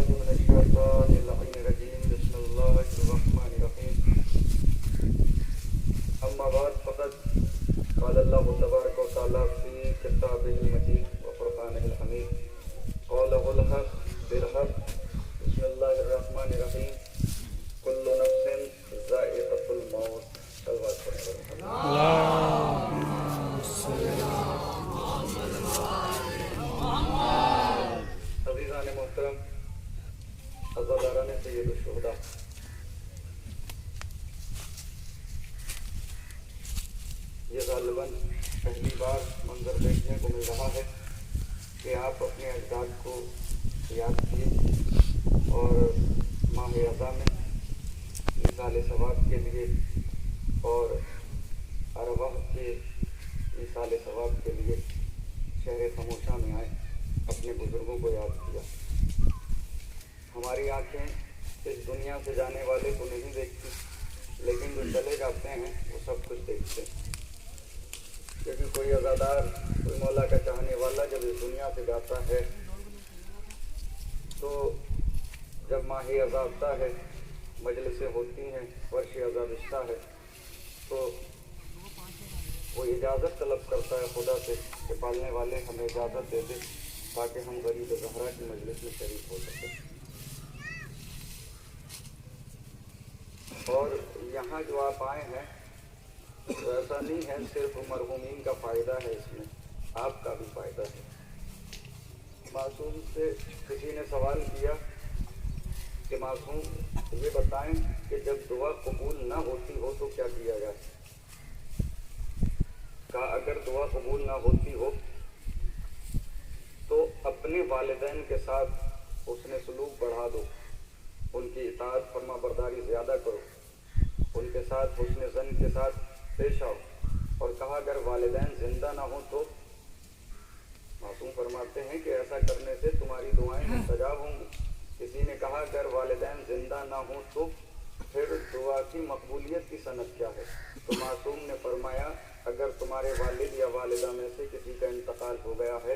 من الشيطان اللعين الرجيم بسم الله الرحمن الرحيم أما بعد فقد قال الله تبارك وتعالى في كتابه المجيد وفرقانه الحميد قوله الحق بالحق بسم الله الرحمن الرحيم كل نفس ذائقة الموت صلوات عزیزان محترم عزاداران سید الشہداء، یہ غالباً پہلی بار منظر دیکھنے کو مل رہا ہے کہ آپ اپنے اجداد کو یاد کیے اور ماہ اعضاء میں ایصال ثواب کے لیے اور ارواح کے ایصال ثواب کے لیے شہر خموشہ میں آئے، اپنے بزرگوں کو یاد کیا۔ ہماری آنکھیں اس دنیا سے جانے والے کو نہیں دیکھتی، لیکن جو چلے جاتے ہیں وہ سب کچھ دیکھتے ہیں، کیونکہ کوئی عزادار، کوئی مولا کا چاہنے والا جب اس دنیا سے جاتا ہے تو جب ماہ اعضاء آتا ہے، مجلسیں ہوتی ہیں، فرش اعضاء بچھتا ہے، تو وہ اجازت طلب کرتا ہے خدا سے کہ پالنے والے ہمیں اجازت دے دے تاکہ ہم غریب زہرا کی مجلس میں شریک ہو سکیں۔ اور یہاں جو آپ آئے ہیں تو ایسا نہیں ہے صرف مرحومین کا فائدہ ہے، اس میں آپ کا بھی فائدہ ہے۔ معصوم سے کسی نے سوال کیا کہ معصوم یہ بتائیں کہ جب دعا قبول نہ ہوتی ہو تو کیا کیا جائے؟ کہا اگر دعا قبول نہ ہوتی ہو تو اپنے والدین کے ساتھ حسن سلوک بڑھا دو، ان کی اطاعت فرما برداری زیادہ کرو، ان کے ساتھ حسن ظن کے ساتھ پیش آؤ۔ اور کہا اگر والدین زندہ نہ ہوں تو معصوم فرماتے ہیں کہ ایسا کرنے سے تمہاری دعائیں مستجاب ہوں گی۔ کسی نے کہا اگر والدین زندہ نہ ہوں تو پھر دعا کی مقبولیت کی سند کیا ہے؟ تو معصوم نے فرمایا اگر تمہارے والد یا والدہ میں سے کسی کا انتقال ہو گیا ہے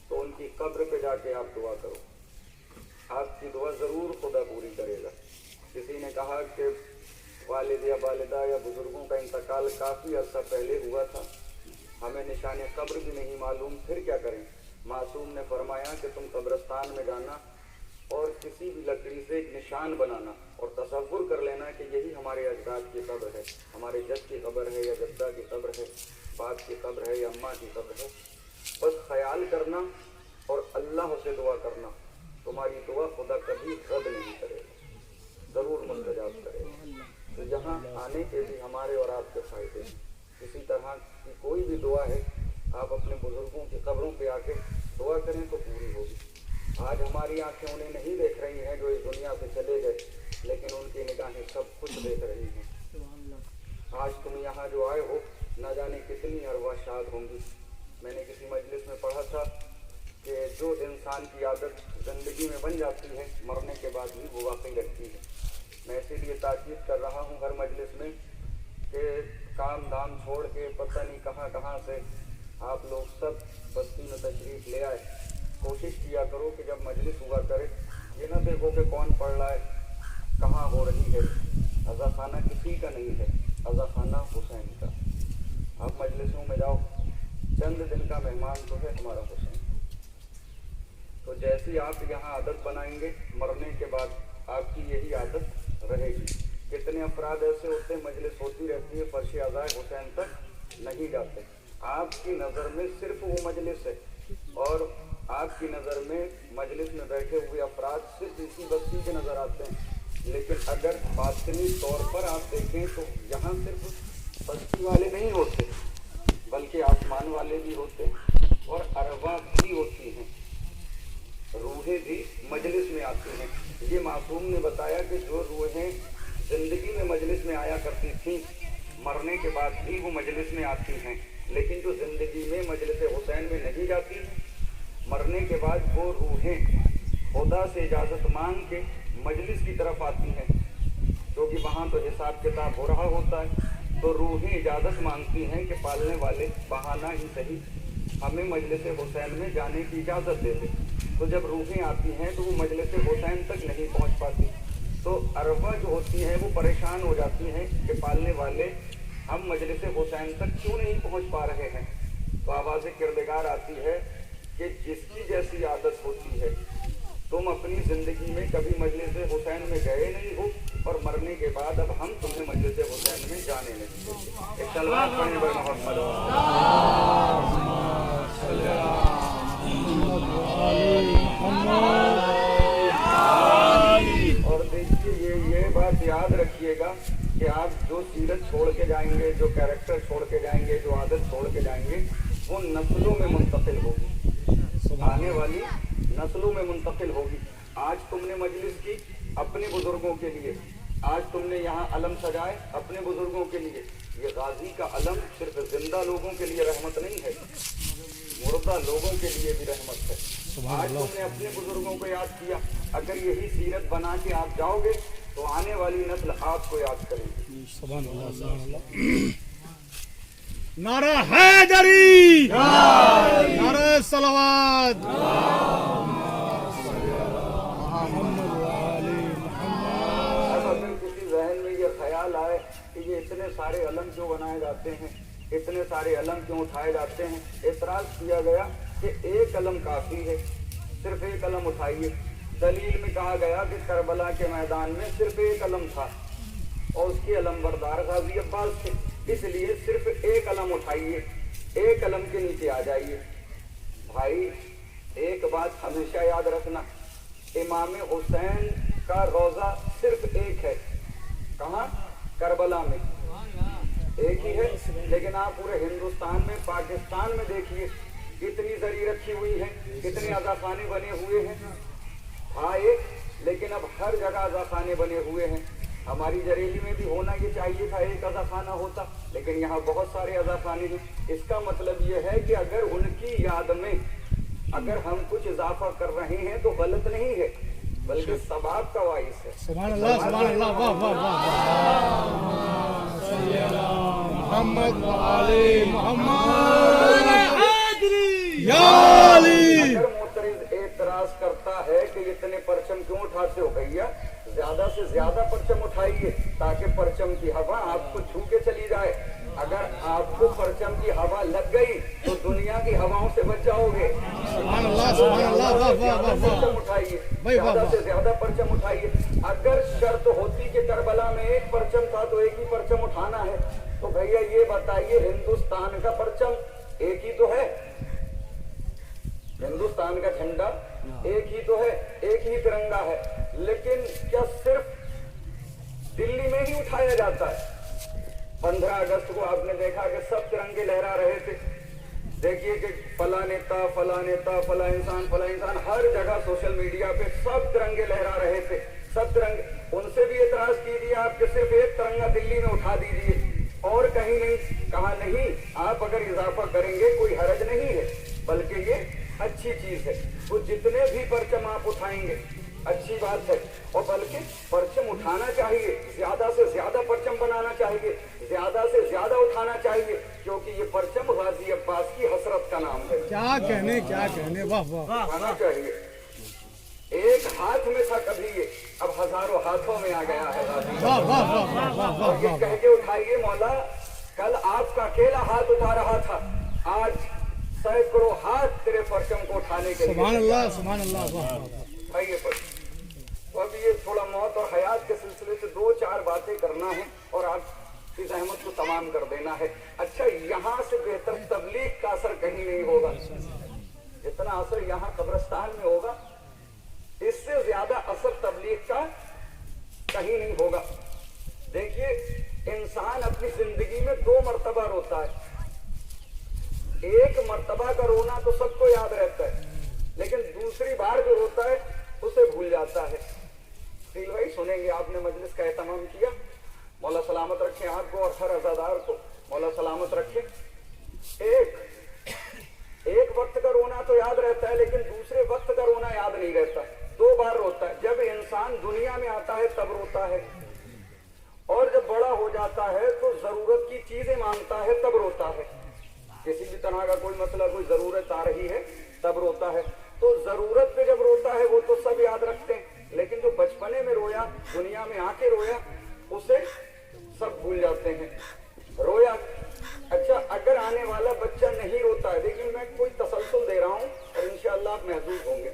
تو ان کی قبر پہ جا کے آپ دعا کرو، آپ کی دعا ضرور خدا پوری کرے گا۔ کسی نے کہا کہ والد یا والدہ یا بزرگوں کا انتقال کافی عرصہ پہلے ہوا تھا، ہمیں نشان قبر بھی نہیں معلوم، پھر کیا کریں؟ معصوم نے فرمایا کہ تم قبرستان میں جانا اور کسی بھی لکڑی سے ایک نشان بنانا اور تصور کر لینا کہ یہی ہمارے اجداد کی قبر ہے، ہمارے جد کی قبر ہے یا جدہ کی قبر ہے، باپ کی قبر ہے یا اماں کی قبر ہے۔ بس خیال کرنا اور اللہ سے دعا کرنا، تمہاری دعا خدا کبھی رد نہیں کرے گا، ضرور مستجاب کرے گا۔ تو یہاں آنے کے بھی ہمارے اور آپ کے فائدے ہیں۔ کسی طرح کی کوئی بھی دعا ہے، آپ اپنے بزرگوں کی قبروں پہ آ کے دعا کریں تو پوری ہوگی۔ آج ہماری آنکھیں انہیں نہیں دیکھ رہی ہیں جو اس دنیا سے چلے گئے، لیکن ان کی نگاہیں سب کچھ دیکھ رہی ہیں۔ آج تم یہاں جو آئے ہو نہ جانے کتنی ارواح شاد ہوں گی۔ میں نے کسی مجلس میں پڑھا تھا کہ جو انسان کی عادت زندگی میں بن جاتی ہے مرنے کے بعد بھی وہ واقعی رکھتی ہے۔ میں اسی لیے تاکید کر رہا ہوں ہر مجلس میں کہ کام دھام چھوڑ کے پتہ نہیں کہاں کہاں سے آپ لوگ سب بستی میں تشریف لے آئے۔ کوشش کیا کرو کہ جب مجلس ہوا کرے یہ نہ دیکھو کہ کون پڑھ رہا ہے، کہاں ہو رہی ہے۔ عزا خانہ کسی کا نہیں ہے، عزا خانہ حسین کا۔ آپ مجلسوں میں جاؤ، چند دن کا مہمان تو ہے ہمارا حسین۔ تو جیسی آپ یہاں عادت بنائیں گے مرنے کے بعد آپ کی یہی عادت رہے گی۔ کتنے افراد ایسے ہوتے ہیں مجلس ہوتی رہتی ہے فرش اعضاء حسین تک نہیں جاتے۔ آپ کی نظر میں صرف وہ مجلس ہے اور آپ کی نظر میں مجلس میں بیٹھے ہوئے افراد صرف اسی بستی کے نظر آتے ہیں، لیکن اگر باطنی طور پر آپ دیکھیں تو یہاں صرف بستی والے نہیں ہوتے بلکہ آسمان والے بھی ہوتے ہیں اور ارواح بھی ہوتی ہیں، روحیں بھی مجلس میں آتی ہیں۔ یہ معصوم نے بتایا کہ جو روحیں زندگی میں مجلس میں آیا کرتی تھیں مرنے کے بعد بھی وہ مجلس میں آتی ہیں، لیکن جو زندگی میں مجلس حسین میں نہیں جاتی مرنے کے بعد وہ روحیں خدا سے اجازت مانگ کے مجلس کی طرف آتی ہیں، کیونکہ وہاں تو حساب کتاب ہو رہا ہوتا ہے۔ تو روحیں اجازت مانگتی ہیں کہ پالنے والے بہانہ ہی صحیح ہمیں مجلس حسین میں جانے کی اجازت دے دیں۔ तो जब रूहें आती हैं तो वो मजलिस हुसैन तक नहीं पहुंच पाती, तो अरवा जो होती हैं वो परेशान हो जाती हैं कि पालने वाले हम मजलिस हुसैन तक क्यों नहीं पहुंच पा रहे हैं। तो आवाज़ किरदगार आती है कि जिसकी जैसी आदत होती है, तुम अपनी जिंदगी में कभी मजलिस हुसैन में गए नहीं हो और मरने के बाद अब हम तुम्हें मजलिस हुसैन में जाने नहीं देंगे। एक सलवात पढ़ने पर मोहम्मद। और देखिए ये बात याद रखिएगा कि आप जो सीरत छोड़ के जाएंगे, जो कैरेक्टर छोड़ के जाएंगे, जो आदत छोड़ के जाएंगे, वो नस्लों में मुंतकिल होगी, आने वाली नस्लों में मुंतकिल होगी। आज तुमने मजलिस की अपने बुजुर्गों के लिए, आज तुमने यहाँ अलम सजाए अपने बुजुर्गों के लिए। ये गाजी का अलम सिर्फ जिंदा लोगों के लिए रहमत नहीं है, मुर्दा लोगों के लिए भी रहमत है। आज तुमने अपने बुजुर्गों को याद किया, अगर यही सीरत बना के आप जाओगे तो आने वाली नस्ल आपको याद करेगी। सुभान अल्लाह, सुभान अल्लाह। नारा हैदरी, नारा सलावत, अगर किसी जहन में ये ख्याल आए कि ये इतने सारे अलम क्यों बनाए जाते हैं, इतने सारे अलम क्यों उठाए जाते हैं, एतराज किया गया कि एक अलम काफी है, सिर्फ एक अलम उठाइए। दलील में कहा गया कि करबला के मैदान में सिर्फ एक अलम था और उसके अलम बरदार गाजी अब्बास थे, इसलिए सिर्फ एक अलम उठाइए, एक अलम के नीचे आ जाइए। भाई एक बात हमेशा याद रखना, इमाम हुसैन का रोजा सिर्फ एक है। कहाँ? करबला में एक ही है, लेकिन आप पूरे हिंदुस्तान में, पाकिस्तान में देखिए कितनी जरी रखी हुई है, कितने अज़ाखाने बने हुए हैं। हाँ एक, लेकिन अब हर जगह अज़ाखाने बने हुए हैं। हमारी जरेली में भी होना ये चाहिए था, एक अज़ाखाना होता, लेकिन यहाँ बहुत सारे अज़ाखाने हैं। इसका मतलब ये है कि अगर उनकी याद में अगर हम कुछ इजाफा कर रहे हैं तो गलत नहीं है, बल्कि सवाब का वाइस है। सुभान अल्लाह, सुभान अल्लाह, वाह वाह वाह। मोहम्मद व आले मोहम्मद, या अली। अगर मोतरिज एतराज करता है कि इतने परचम क्यों उठाते हो, भैया ज्यादा से ज्यादा परचम उठाइए ताकि परचम की हवा आपको छू के चली जाए। अगर आपको परचम की हवा लग गई तो दुनिया की हवाओं से बच जाओगे। सुभान अल्लाह, सुभान अल्लाह, वाह वाह वाह। परचम उठाइए, ज्यादा से ज्यादा परचम उठाइए। अगर शर्त होती कि करबला में एक परचम था तो एक ही परचम उठाना है, तो भैया ये बताइए हिंदुस्तान का परचम एक ही तो है, हिंदुस्तान का झंडा एक ही तो है, एक ही तिरंगा है, लेकिन क्या सिर्फ दिल्ली में ही उठाया जाता है? 15 अगस्त को आपने देखा कि सब तिरंगे लहरा रहे थे। देखिए कि फला नेता, फला नेता, फला इंसान, हर जगह सोशल मीडिया पे सब तिरंगे लहरा रहे थे, सब तिरंगे। उनसे भी एतराज कीजिए आप कि सिर्फ एक तिरंगा दिल्ली में उठा दीजिए और कहीं नहीं। कहा नहीं, आप अगर इजाफा करेंगे कोई हरज नहीं है, बल्कि ये अच्छी चीज है। तो जितने भी परचम आप उठाएंगे अच्छी बात है, और बल्कि परचम उठाना चाहिए, ज्यादा से ज्यादा परचम बनाना चाहिए, ज्यादा से ज्यादा उठाना चाहिए, क्योंकि ये परचम गाजी अब्बास की हसरत का नाम है। क्या कहने, वाह वाह। उठाना चाहिए। एक हाथ में था कभी ये, अब हजारों हाथों में आ गया है गाजी। वाह वाह वाह वाह वाह वाह। ये कह के उठाइए, मौला कल आपका अकेला हाथ उठा रहा था, आज सैकड़ों हाथ तेरे परचम को उठाने के लिए। सुभान अल्लाह, सुभान अल्लाह, वाह वाह। भाई तो अब ये थोड़ा मौत और हयात के सिलसिले से 2-4 बातें करना है और आप इस अहमद को तमाम कर देना है। अच्छा, यहाँ से बेहतर तबलीग का असर कहीं नहीं होगा, जितना असर यहाँ कब्रिस्तान में होगा इससे ज्यादा असर तबलीग का कहीं नहीं होगा। देखिए, इंसान अपनी जिंदगी में 2 मर्तबा रोता है। एक मर्तबा का रोना तो सबको याद रहता है, लेकिन दूसरी बार जो रोता है उसे भूल जाता है। दिल भाई सुनेंगे, आपने मजलिस का एहतमाम किया, मौला सलामत रखे आपको और हर अज़ादार को मौला सलामत रखे। एक वक्त का रोना तो याद रहता है, लेकिन दूसरे वक्त का रोना याद नहीं रहता। 2 बार रोता है। जब इंसान दुनिया में आता है तब रोता है, और जब बड़ा हो जाता है तो जरूरत की चीजें मांगता है तब रोता है। किसी भी तरह का कोई मसला, कोई जरूरत आ रही है तब रोता है। तो जरूरत पे जब रोता है वो तो सब याद रखते हैं, लेकिन जो बचपने में रोया, दुनिया में आके रोया, उसे सब भूल जाते हैं। रोया, अच्छा अगर आने वाला बच्चा नहीं रोता है, लेकिन मैं कोई तसल्सल दे रहा हूँ और इंशाअल्लाह आप महसूस होंगे,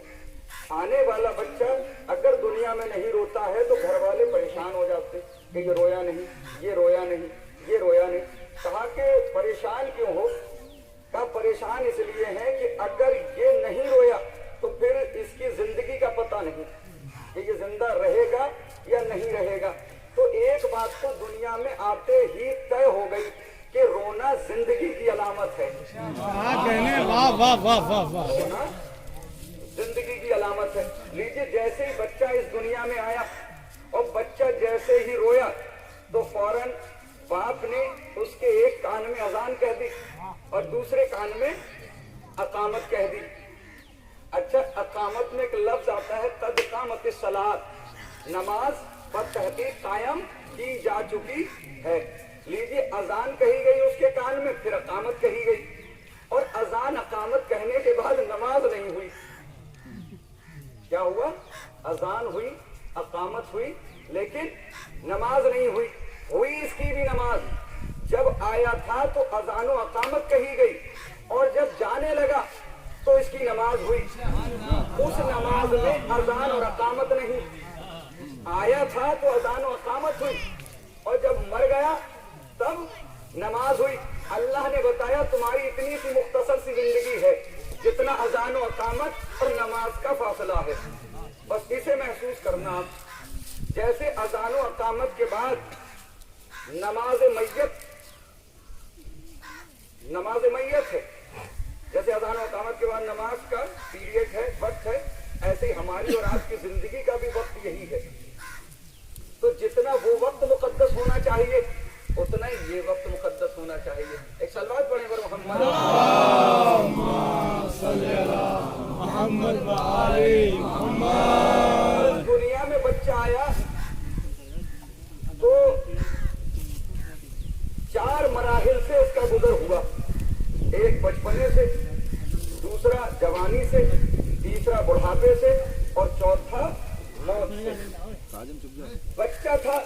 आने वाला बच्चा अगर दुनिया में नहीं रोता है तो घर वाले परेशान हो जाते हैं कि ये रोया नहीं, ये रोया नहीं, ये रोया नहीं। कहा कि परेशान क्यों हो? कहा परेशान इसलिए है कि अगर ये नहीं रोया तो फिर इसकी जिंदगी का पता नहीं कि ये जिंदा रहेगा या नहीं रहेगा। तो एक बात तो दुनिया में आते ही तय हो गई कि रोना जिंदगी की अलामत है। क्या कहने, वाह वाह वाह वाह वाह। रोना जिंदगी की अलामत है। लीजिए, जैसे ही बच्चा इस दुनिया में आया और बच्चा जैसे ही रोया तो फौरन बाप ने उसके एक कान में अजान कह दी और दूसरे कान में अकामत कह दी। अच्छा, अकामत में एक लफ्ज आता है कद कामत सलात, नमाज बतहकीक कायम की जा चुकी है। लीजिए, अजान कही गई उसके कान में, फिर अकामत कही गई, और अजान अकामत कहने के बाद नमाज नहीं हुई। क्या हुआ? अजान हुई, अकामत हुई, लेकिन नमाज नहीं हुई। हुई इसकी भी नमाज। जब आया था तो अजान व अकामत कही गई, और जब जाने लगा तो इसकी नमाज हुई। उस नमाज में अजान और अकामत नहीं। आया था तो अजान व अकामत हुई, और जब मर गया तब नमाज हुई। अल्लाह ने बताया तुम्हारी इतनी सी मुख्तसर सी जिंदगी है जितना अजान व अकामत और नमाज का फासला है। बस इसे महसूस करना आप। जैसे अजान व अकामत के बाद नमाज मैयत है, जैसे अज़ान और इक़ामत के बाद नमाज का पीरियड है, वक्त है, ऐसे ही हमारी और आपकी जिंदगी का भी वक्त यही है। तो जितना वो वक्त मुकद्दस होना चाहिए उतना ही ये वक्त मुकद्दस होना चाहिए। एक सलवात पढ़ें वर मोहम्मद मोहम्मद। दुनिया में बच्चा आया तो 4 मराहिल से उसका गुजर हुआ। एक बचपने से, दूसरा जवानी से, तीसरा बुढ़ापे से, और चौथा मौत से। बच्चा था